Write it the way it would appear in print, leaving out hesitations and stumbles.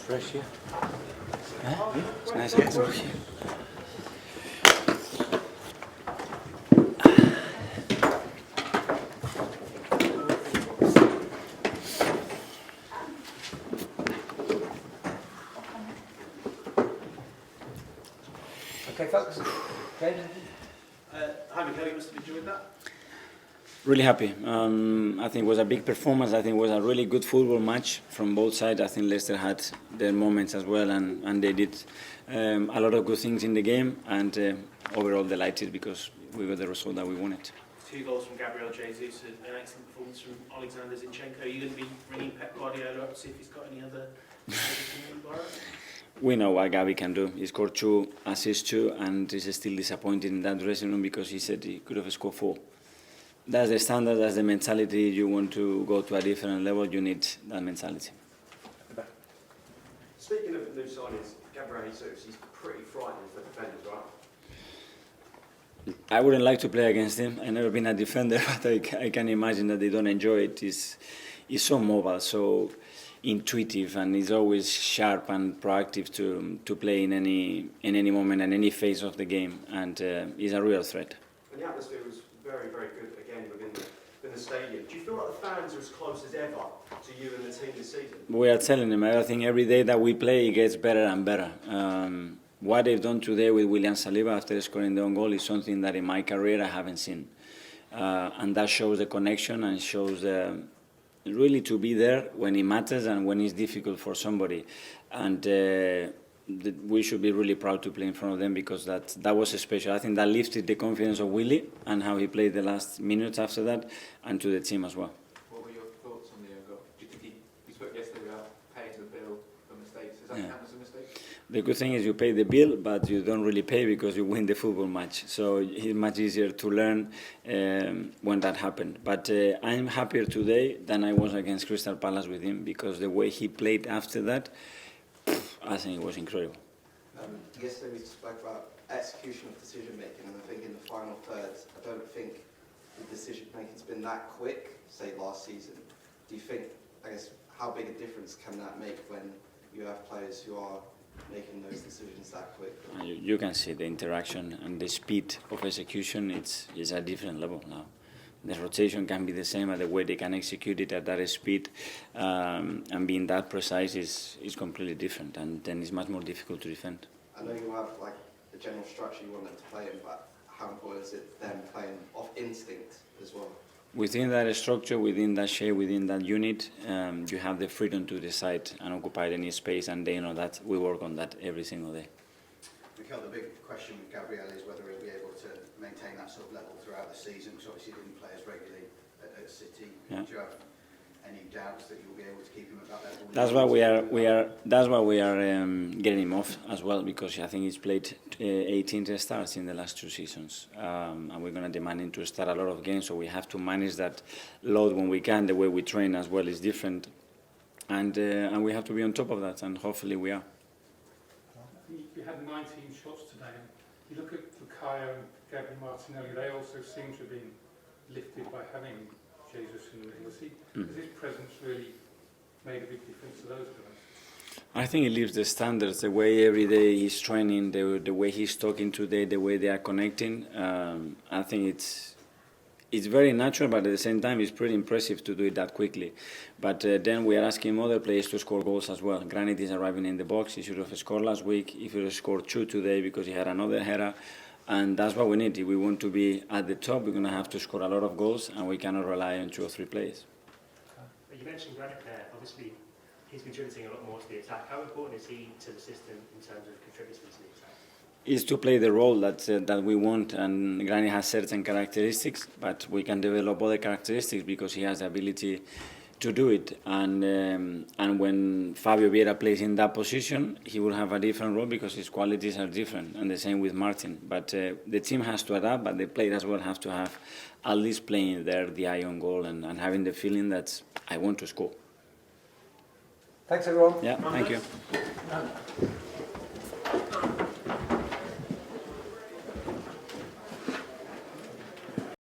fresh here. Yeah, it's nice and cool here. Okay, folks. Okay. Hi, Michael, you must have enjoyed that. Really happy. I think it was a big performance. I think it was a really good football match from both sides. I think Leicester had their moments as well, and they did a lot of good things in the game. And overall delighted because we got the result that we wanted. 2 goals from Gabriel Jesus, an excellent performance from Alexander Zinchenko. Are you going to be ringing Pep Guardiola up to see if he's got any other We know what Gavi can do. He scored 2 assists too, and he's still disappointed in that dressing room because he said he could have scored 4. That's the standard, that's the mentality. You want to go to a different level, you need that mentality. Speaking of new signings, Gabriel Jesus, he's pretty frightening for defenders, right? I wouldn't like to play against him. I've never been a defender, but I can imagine that they don't enjoy it. He's so mobile, so intuitive, and he's always sharp and proactive to play in any moment and any phase of the game, and he's a real threat. And the atmosphere was very, very good again within the stadium. Do you feel like the fans are as close as ever to you and the team this season? We are telling them. I think every day that we play, it gets better and better. What they've done today with William Saliba after scoring the own goal is something that in my career I haven't seen. And that shows the connection and shows really to be there when it matters and when it's difficult for somebody. And we should be really proud to play in front of them because that was special. I think that lifted the confidence of Willie and how he played the last minutes after that, and to the team as well. What were your thoughts on the goal? Do you think he spoke yesterday about paying the bill for mistakes? Is that count as a mistake? The good thing is you pay the bill, but you don't really pay because you win the football match. So it's much easier to learn when that happened. But I'm happier today than I was against Crystal Palace with him because the way he played after that, I think it was incredible. Yesterday we spoke about execution of decision making, and I think in the final third, I don't think the decision making's been that quick, say last season. Do you think, I guess, how big a difference can that make when you have players who are making those decisions that quick? You can see the interaction and the speed of execution. It's a different level now. The rotation can be the same, but the way they can execute it at that speed and being that precise is completely different, and then it's much more difficult to defend. I know you have like the general structure you want them to play in, but how important is it them playing off instinct as well? Within that structure, within that shape, within that unit, you have the freedom to decide and occupy any space, and they know that we work on that every single day. Mikel, the big question with Gabriel is whether he'll be able to maintain that sort of level throughout the season, because obviously he didn't play as regularly at City. Yeah. Do you have any doubts that you'll be able to keep him at that level? That's why we are getting him off as well, because I think he's played 18 starts in the last 2 seasons, and we're going to demand him to start a lot of games, so we have to manage that load when we can. The way we train as well is different, and we have to be on top of that, and hopefully we are. You had 19 shots today. You look at Bukayo and Gabriel Martinelli, they also seem to have been lifted by having Jesus in the seat. Has his presence really made a big difference to those guys? I think he lifts the standards, the way every day he's training, the way he's talking today, the way they are connecting. I think it's very natural, but at the same time, it's pretty impressive to do it that quickly. But then we are asking other players to score goals as well. Granit is arriving in the box. He should have scored last week. He should have scored 2 today because he had another header. And that's what we need. If we want to be at the top, we're going to have to score a lot of goals, and we cannot rely on 2 or 3 players. You mentioned Granit there. Obviously, he's contributing a lot more to the attack. How important is he to the system in terms of contributing to the attack? Is to play the role that we want, and Granit has certain characteristics, but we can develop other characteristics because he has the ability to do it. And when Fabio Vieira plays in that position, he will have a different role because his qualities are different, and the same with Martin. But the team has to adapt, but the players as well have to have at least playing there the eye on goal and having the feeling that I want to score. Thanks everyone. Yeah, thank you.